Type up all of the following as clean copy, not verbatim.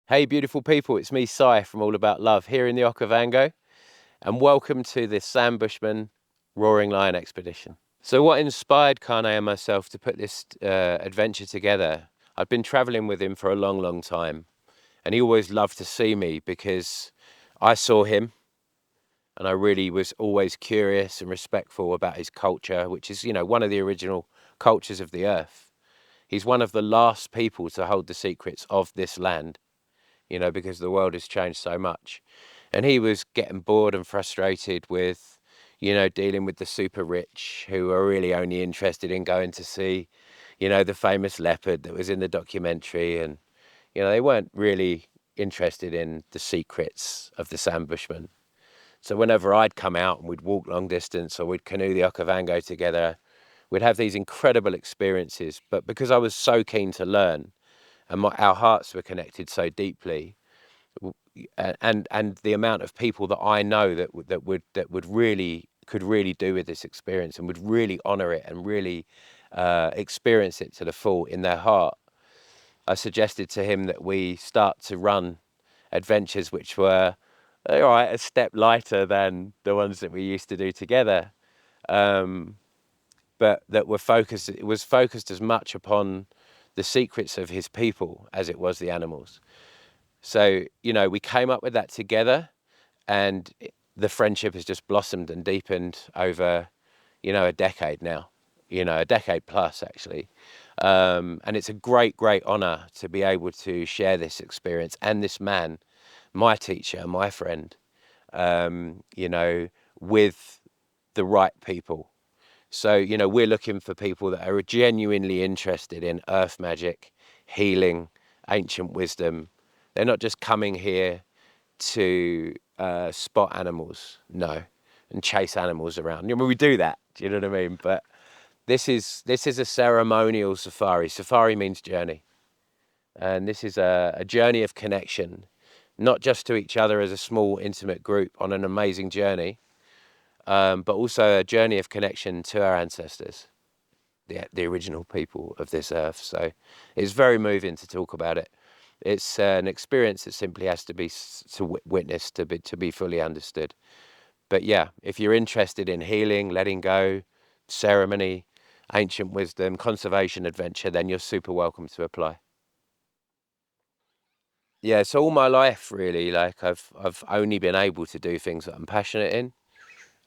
Hey beautiful people, it's me Sai from All About Love here in the Okavango, and welcome to this San Bushmen Roaring Lion expedition. So what inspired Kane and myself to put this adventure together? I'd been traveling with him for a long time, and he always loved to see me because I saw him and I really was always curious and respectful about his culture, which is, one of the original cultures of the earth. He's one of the last people to hold the secrets of this land, because the world has changed so much. And he was getting bored and frustrated with, dealing with the super rich who are really only interested in going to see, the famous leopard that was in the documentary. And, they weren't really interested in the secrets of the San Bushmen. So whenever I'd come out and we'd walk long distance or we'd canoe the Okavango together, we'd have these incredible experiences. But because I was so keen to learn and our hearts were connected so deeply, and the amount of people that I know that would really could really do with this experience and would really honor it and really experience it to the full in their heart, I suggested to him that we start to run adventures which were all right, a step lighter than the ones that we used to do together, but that were focused. It was focused as much upon the secrets of his people as it was the animals. So, we came up with that together, and the friendship has just blossomed and deepened over, a decade now, a decade plus actually. And it's a great honor to be able to share this experience and this man, my teacher, my friend, with the right people. So, we're looking for people that are genuinely interested in earth magic, healing, ancient wisdom. They're not just coming here to spot animals, no, and chase animals around. We do that. Do you know what I mean? But this is a ceremonial safari. Safari means journey, and this is a journey of connection, not just to each other as a small intimate group on an amazing journey, but also a journey of connection to our ancestors, the original people of this earth. So it's very moving to talk about it. It's an experience that simply has to be witnessed to be fully understood. But yeah, if you're interested in healing, letting go, ceremony, ancient wisdom, conservation, adventure, then you're super welcome to apply. Yeah, so all my life really, like I've only been able to do things that I'm passionate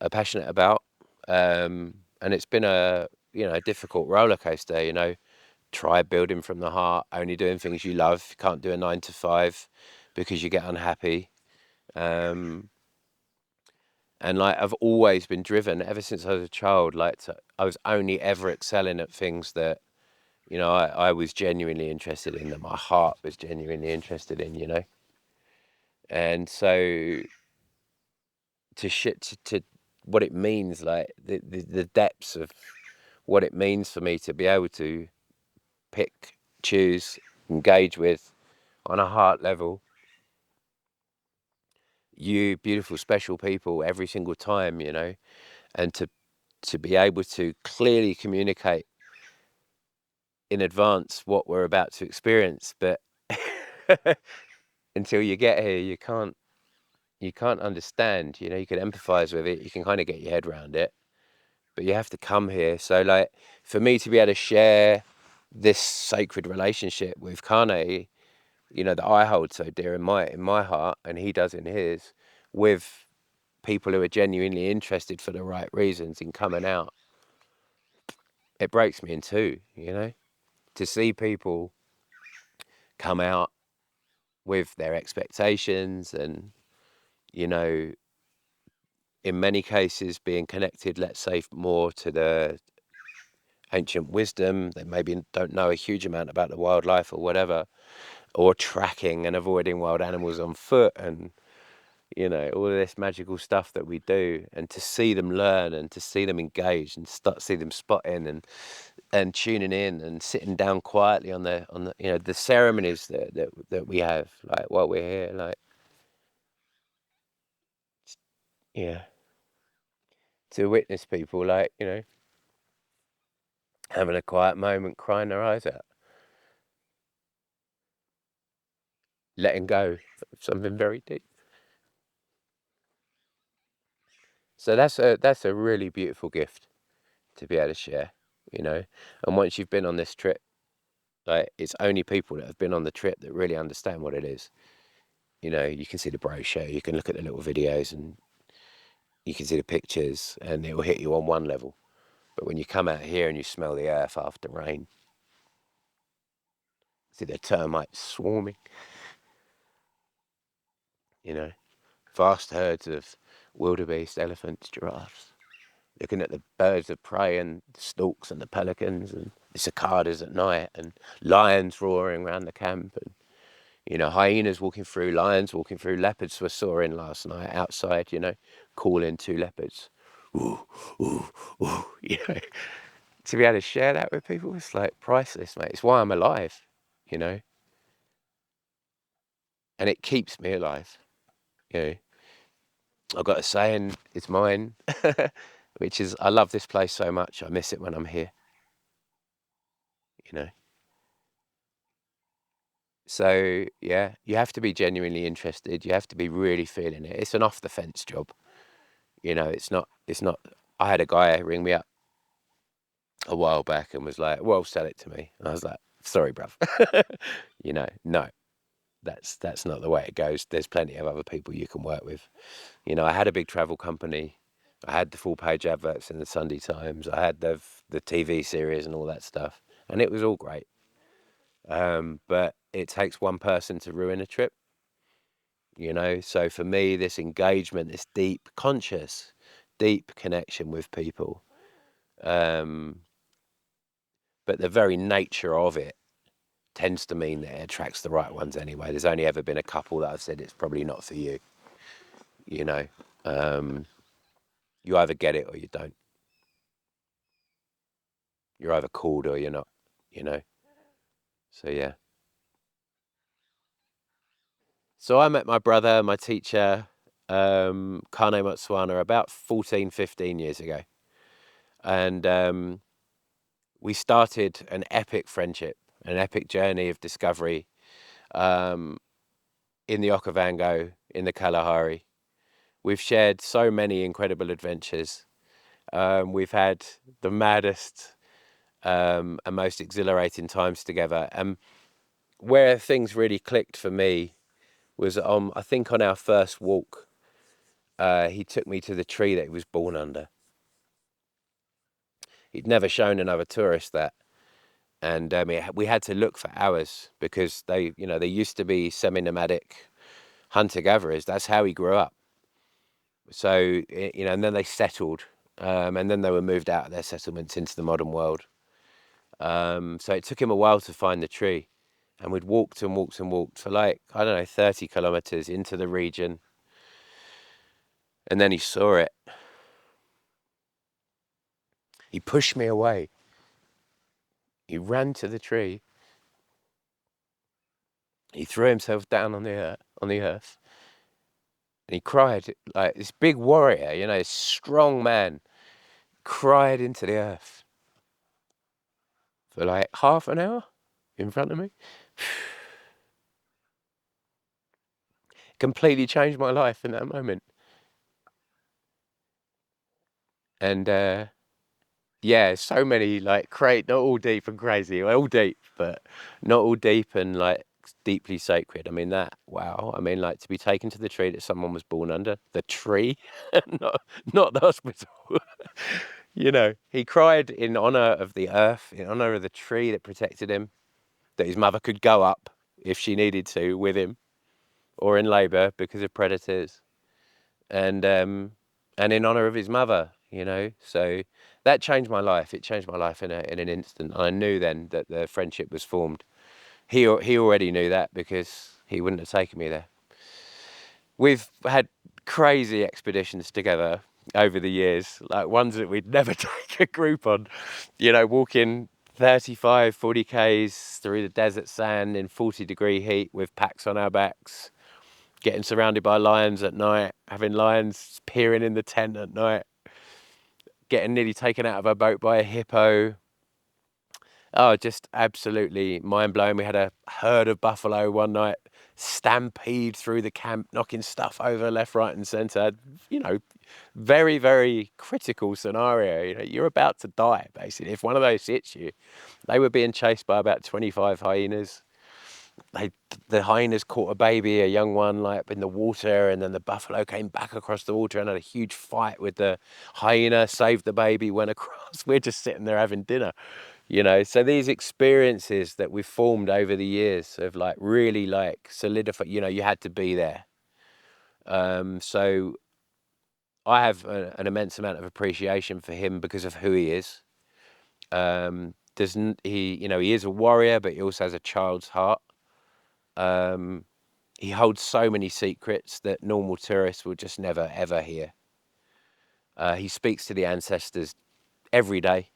about, and it's been a difficult roller coaster. Try building from the heart, only doing things you love. You can't do a 9 to 5 because you get unhappy. Um, and like I've always been driven ever since I was a child. I was only ever excelling at things that I was genuinely interested in, that my heart was genuinely interested in. And so to what it means, like the depths of what it means for me to be able to pick, choose, engage with on a heart level, you beautiful, special people every single time, and to be able to clearly communicate in advance what we're about to experience. But until you get here, you can't understand, you can empathize with it, you can kind of get your head around it, but you have to come here. So like for me to be able to share this sacred relationship with Kane, that I hold so dear in my heart, and he does in his, with people who are genuinely interested for the right reasons in coming out, it breaks me in two, to see people come out with their expectations and, you know, in many cases being connected, let's say, more to the ancient wisdom. They maybe don't know a huge amount about the wildlife or whatever, or tracking and avoiding wild animals on foot, and all of this magical stuff that we do, and to see them learn and to see them engage and see them spotting and tuning in and sitting down quietly on the ceremonies that we have, like while we're here, like, yeah, to witness people, like, having a quiet moment, crying their eyes out. letting go of something very deep. So that's a really beautiful gift to be able to share, you know. And once you've been on this trip, like, it's only people that have been on the trip that really understand what it is. You know, you can see the brochure, you can look at the little videos, and you can see the pictures, and it will hit you on one level. But when you come out here and you smell the earth after rain, see the termites swarming, you know, vast herds of wildebeest, elephants, giraffes, looking at the birds of prey and the storks and the pelicans and the cicadas at night, and lions roaring around the camp, and, you know, hyenas walking through, lions walking through, leopards were soaring last night outside, you know, calling to leopards. Ooh, ooh, ooh, you know. To be able to share that with people, it's like priceless, mate. It's why I'm alive, you know, and it keeps me alive, you know. I've got a saying, it's mine, which is, I love this place so much, I miss it when I'm here, you know. So, yeah, you have to be genuinely interested. You have to be really feeling it. It's an off the fence job, you know. It's not. I had a guy ring me up a while back and was like, well, sell it to me. And I was like, sorry, bruv. You know, no, that's not the way it goes. There's plenty of other people you can work with. You know, I had a big travel company. I had the full page adverts in the Sunday Times. I had the TV series and all that stuff, and it was all great. But it takes one person to ruin a trip, you know. So for me, this engagement, this deep, conscious, deep connection with people, but the very nature of it tends to mean that it attracts the right ones anyway. There's only ever been a couple that I've said it's probably not for you, you know. You either get it or you don't. You're either called or you're not, you know. So yeah. So I met my brother, my teacher, Kane Motswana, about 14, 15 years ago. And we started an epic friendship, an epic journey of discovery, um, in the Okavango, in the Kalahari. We've shared so many incredible adventures. We've had the maddest and most exhilarating times together. And where things really clicked for me was on, I think, on our first walk. He took me to the tree that he was born under. He'd never shown another tourist that, and we had to look for hours because they, you know, they used to be semi-nomadic hunter-gatherers. That's how he grew up. So, you know, and then they settled, and then they were moved out of their settlements into the modern world. So it took him a while to find the tree, and we'd walked and walked and walked for, like, I don't know, 30 kilometers into the region, and then he saw it. He pushed me away. He ran to the tree. He threw himself down on the earth, and he cried like this big warrior, you know, this strong man, cried into the earth for like half an hour in front of me. Completely changed my life in that moment. And yeah, so many, like, not all deep and crazy, all deep, but not all deep and like deeply sacred. I mean, that, wow. I mean, like, to be taken to the tree that someone was born under, the tree, not the hospital. You know, he cried in honor of the earth, in honor of the tree that protected him, that his mother could go up if she needed to with him, or in labor because of predators, and in honor of his mother, you know. So that changed my life. It changed my life in an instant. I knew then that the friendship was formed. He already knew that because he wouldn't have taken me there. We've had crazy expeditions together over the years, like ones that we'd never take a group on, you know, walking 35, 40 Ks through the desert sand in 40-degree heat with packs on our backs, getting surrounded by lions at night, having lions peering in the tent at night, getting nearly taken out of our boat by a hippo, Oh, just absolutely mind-blowing. We had a herd of buffalo one night, stampede through the camp, knocking stuff over left, right, and centre. You know, very, very critical scenario. You know, you're about to die, basically. If one of those hits you, they were being chased by about 25 hyenas. The hyenas caught a baby, a young one, like in the water, and then the buffalo came back across the water and had a huge fight with the hyena, saved the baby, went across. We're just sitting there having dinner, you know. So these experiences that we've formed over the years have like really like solidified, you know, you had to be there. So I have an immense amount of appreciation for him because of who he is. Doesn't he, you know, he is a warrior, but he also has a child's heart. He holds so many secrets that normal tourists will just never, ever hear. He speaks to the ancestors every day.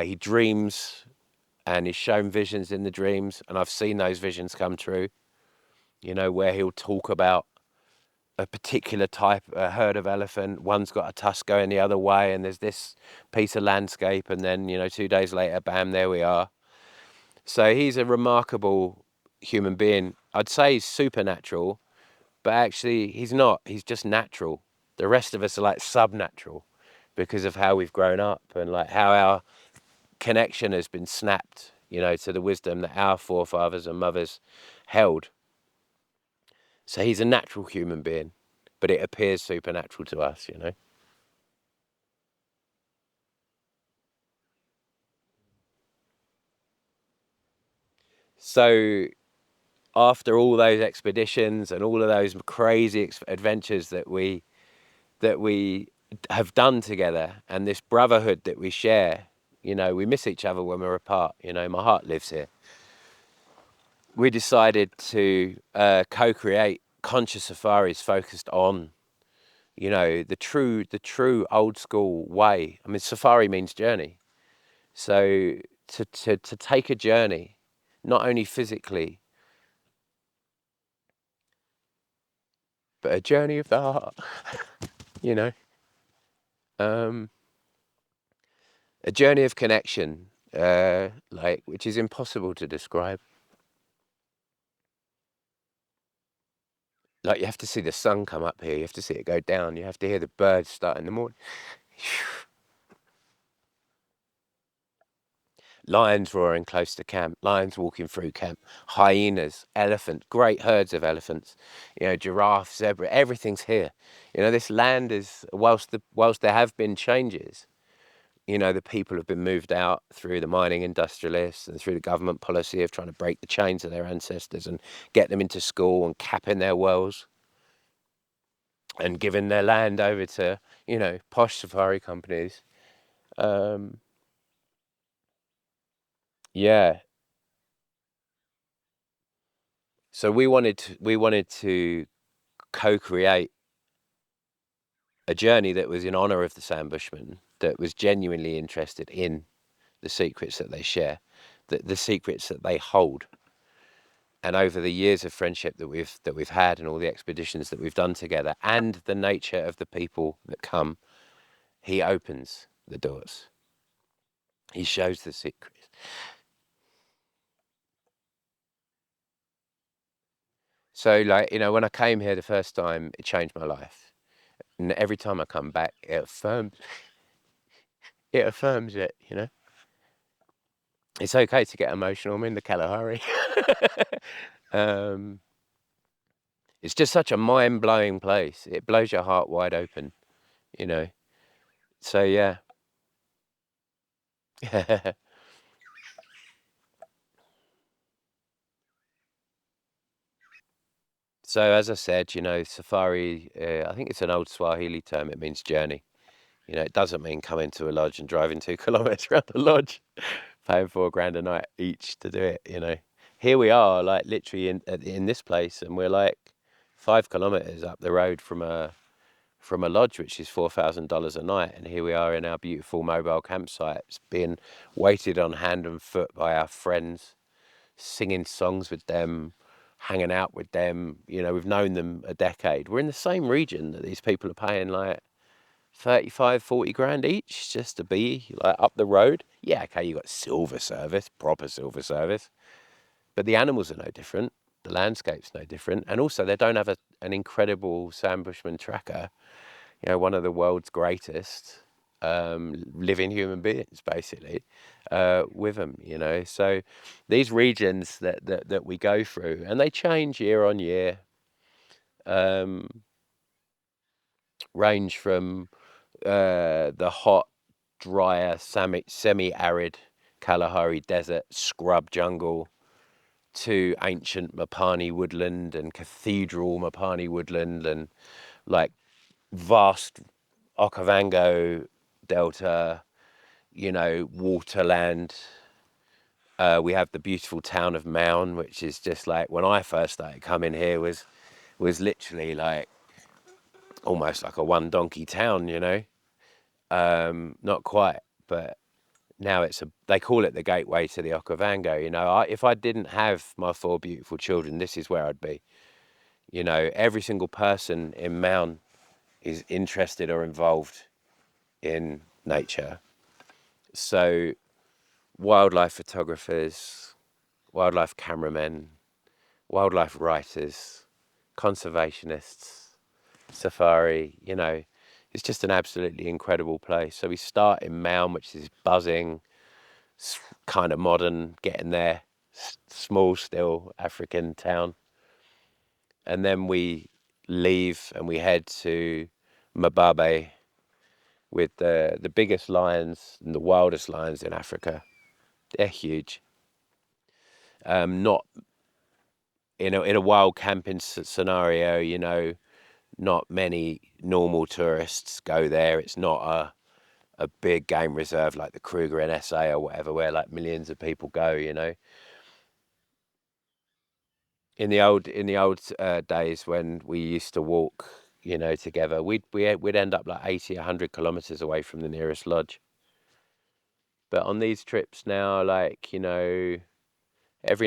He dreams and is shown visions in the dreams, and I've seen those visions come true, you know, where he'll talk about a particular type, a herd of elephant. One's got a tusk going the other way, and there's this piece of landscape, and then, you know, 2 days later, bam, there we are. So he's a remarkable human being. I'd say he's supernatural, but actually he's not. He's just natural. The rest of us are like subnatural because of how we've grown up and like how our connection has been snapped, you know, to the wisdom that our forefathers and mothers held. So he's a natural human being, but it appears supernatural to us, you know. So after all those expeditions and all of those crazy adventures that we have done together, and this brotherhood that we share, you know, we miss each other when we're apart. You know, my heart lives here. We decided to co-create conscious safaris focused on, you know, the true old school way. I mean, safari means journey. So to take a journey, not only physically, but a journey of the heart, you know, um, a journey of connection, like, which is impossible to describe. Like, you have to see the sun come up here, you have to see it go down, you have to hear the birds start in the morning. Lions roaring close to camp, lions walking through camp, hyenas, elephant, great herds of elephants, you know, giraffe, zebra, everything's here. You know, this land is, whilst there have been changes, you know, the people have been moved out through the mining industrialists and through the government policy of trying to break the chains of their ancestors and get them into school and capping their wells and giving their land over to, you know, posh safari companies. Um, yeah. So we wanted to co-create a journey that was in honor of the San Bushmen, that was genuinely interested in the secrets that they share, the secrets that they hold. And over the years of friendship that we've had and all the expeditions that we've done together and the nature of the people that come, he opens the doors. He shows the secrets. So, like, you know, when I came here the first time, it changed my life. And every time I come back, it affirms it, you know. It's okay to get emotional. I'm in the Kalahari. um, it's just such a mind-blowing place. It blows your heart wide open, you know. So yeah. So as I said, you know, safari, I think it's an old Swahili term. It means journey. You know, it doesn't mean coming to a lodge and driving 2 kilometers around the lodge, paying 4 grand a night each to do it. You know, here we are, like literally in this place, and we're like 5 kilometers up the road from a lodge, which is $4,000 a night, and here we are in our beautiful mobile campsites, being waited on hand and foot by our friends, singing songs with them, hanging out with them. You know, we've known them a decade. We're in the same region that these people are paying like 35, 40 grand each just to be like up the road. Yeah, okay, you got silver service, proper silver service, but the animals are no different. The landscape's no different. And also they don't have an incredible San Bushmen tracker, one of the world's greatest living human beings, basically, with them, So these regions that we go through, and they change year on year, range from the hot, drier, semi-arid Kalahari desert scrub jungle to ancient Mapani woodland and cathedral Mapani woodland and like vast Okavango Delta, waterland. We have the beautiful town of Maun, which is just like when I first started coming here was literally like almost like a one donkey town, not quite, but now they call it the gateway to the Okavango. If I didn't have my 4 beautiful children, this is where I'd be. Every single person in Maun is interested or involved in nature. So wildlife photographers, wildlife cameramen, wildlife writers, conservationists, safari, it's just an absolutely incredible place. So we start in Maun, which is buzzing, kind of modern, getting there, small still African town. And then we leave and we head to Mababe with the biggest lions and the wildest lions in Africa. They're huge. Not in a wild camping scenario, not many normal tourists go there. It's not a big game reserve like the Kruger in SA or whatever, where like millions of people go. In the old days when we used to walk, together, we'd end up like 80, 100 kilometers away from the nearest lodge. But on these trips now, like, every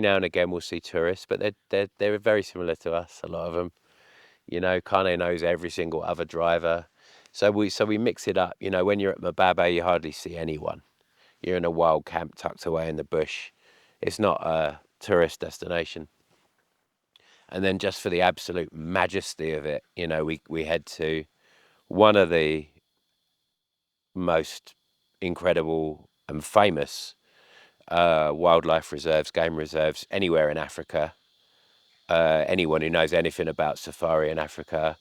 now and again we'll see tourists, but they're very similar to us, a lot of them. Kane knows every single other driver. So we mix it up. When you're at Mababe, you hardly see anyone. You're in a wild camp tucked away in the bush. It's not a tourist destination. And then just for the absolute majesty of it, we head to one of the most incredible and famous wildlife reserves, game reserves anywhere in Africa. Anyone who knows anything about safari in Africa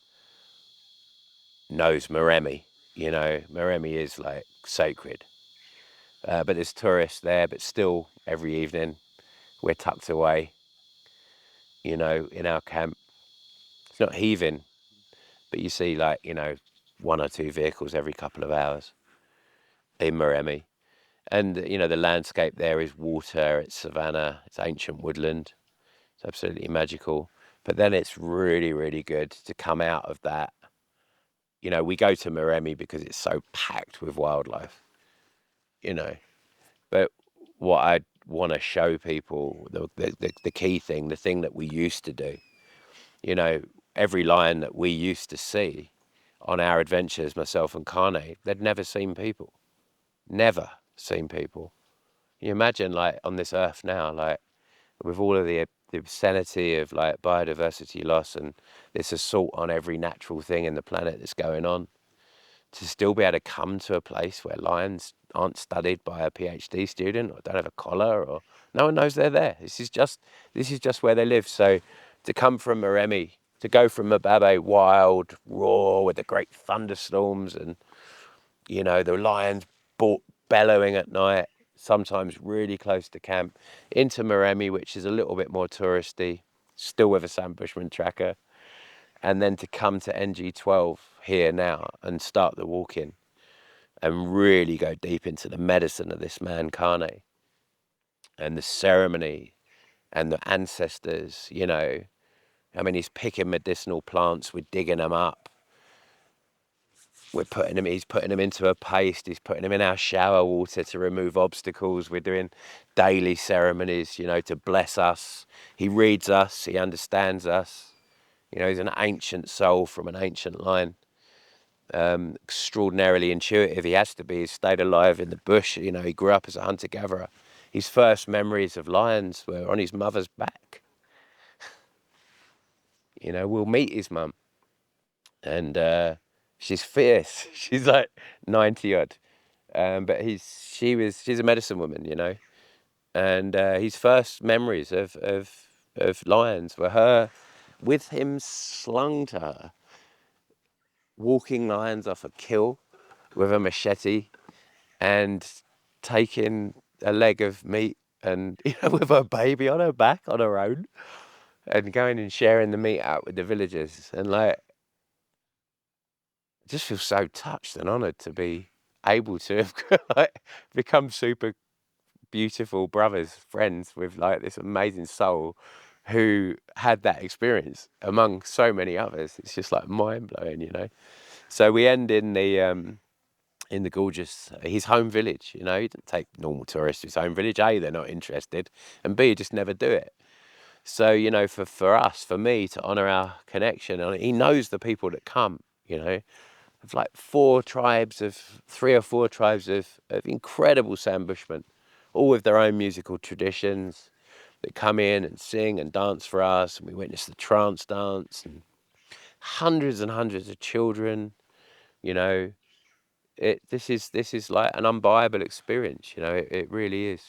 knows Moremi. Moremi is like sacred. But there's tourists there, but still every evening we're tucked away, in our camp. It's not heaving, but you see like, 1 or 2 vehicles every couple of hours in Moremi. And, the landscape there is water, it's savanna, it's ancient woodland. It's absolutely magical. But then it's really, really good to come out of that. We go to Moremi because it's so packed with wildlife, But what I want to show people, the key thing, the thing that we used to do, every lion that we used to see on our adventures, myself and Kane, they'd never seen people. Never seen people. You imagine, like, on this earth now, like, with all of the obscenity of, like, biodiversity loss and this assault on every natural thing in the planet that's going on, to still be able to come to a place where lions aren't studied by a PhD student or don't have a collar or no one knows they're there. This is just where they live. So to come from Moremi, to go from Mababe wild, raw with the great thunderstorms and, the lions bellowing at night, sometimes really close to camp, into Moremi, which is a little bit more touristy, still with a San Bushman tracker, and then to come to NG12 here now and start the walk-in and really go deep into the medicine of this man Kane and the ceremony and the ancestors, he's picking medicinal plants, we're digging them up, he's putting them into a paste, he's putting them in our shower water to remove obstacles, we're doing daily ceremonies, to bless us. He reads us, he understands us, he's an ancient soul from an ancient line. extraordinarily intuitive. He has to be. He stayed alive in the bush. You know, he grew up as a hunter-gatherer. His first memories of lions were on his mother's back. You know, we'll meet his mum, and she's fierce. She's like 90 odd, but she's a medicine woman. You know, and his first memories of lions were her with him slung to her, walking lions off a kill with a machete and taking a leg of meat and, you know, with her baby on her back on her own and going and sharing the meat out with the villagers. And like, I just feel so touched and honoured to be able to have like become super beautiful brothers, friends with like this amazing soul who had that experience among so many others. It's just like mind blowing, you know. So we end in the gorgeous his home village. You know, he didn't take normal tourists to his home village. A, they're not interested, and B, just never do it. So, you know, for us, for me, to honour our connection, and he knows the people that come. You know, of like three or four tribes of incredible San Bushmen, all with their own musical traditions, that come in and sing and dance for us, and we witness the trance dance and hundreds of children. You know, this is like an unbelievable experience. You know, it really is.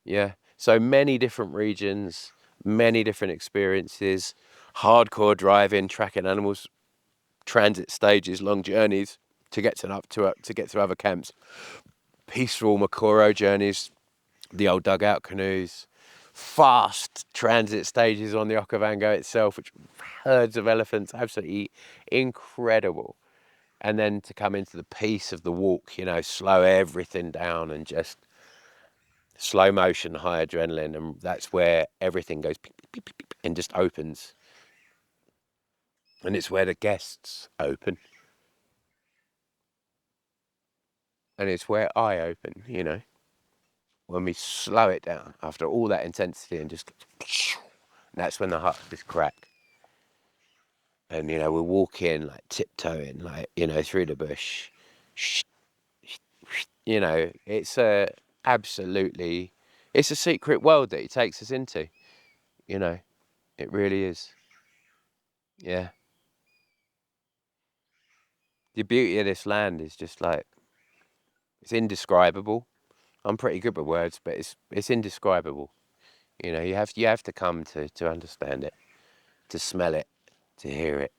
Yeah. So many different regions, many different experiences, hardcore driving, tracking animals, transit stages, long journeys to get to get to other camps, peaceful Makoro journeys, the old dugout canoes, fast transit stages on the Okavango itself, which herds of elephants, absolutely incredible. And then to come into the peace of the walk, you know, slow everything down and just slow motion, high adrenaline, and that's where everything goes beep, beep, beep, beep, and just opens. And it's where the guests open, and it's where I open. You know, when we slow it down after all that intensity and just, that's when the heart just crack. And you know, we walk in like tiptoeing, like, you know, through the bush. You know, absolutely, it's a secret world that he takes us into. You know, it really is. Yeah. The beauty of this land is just like, it's indescribable. I'm pretty good with words, but it's indescribable. You know, you have to come to understand it, to smell it, to hear it.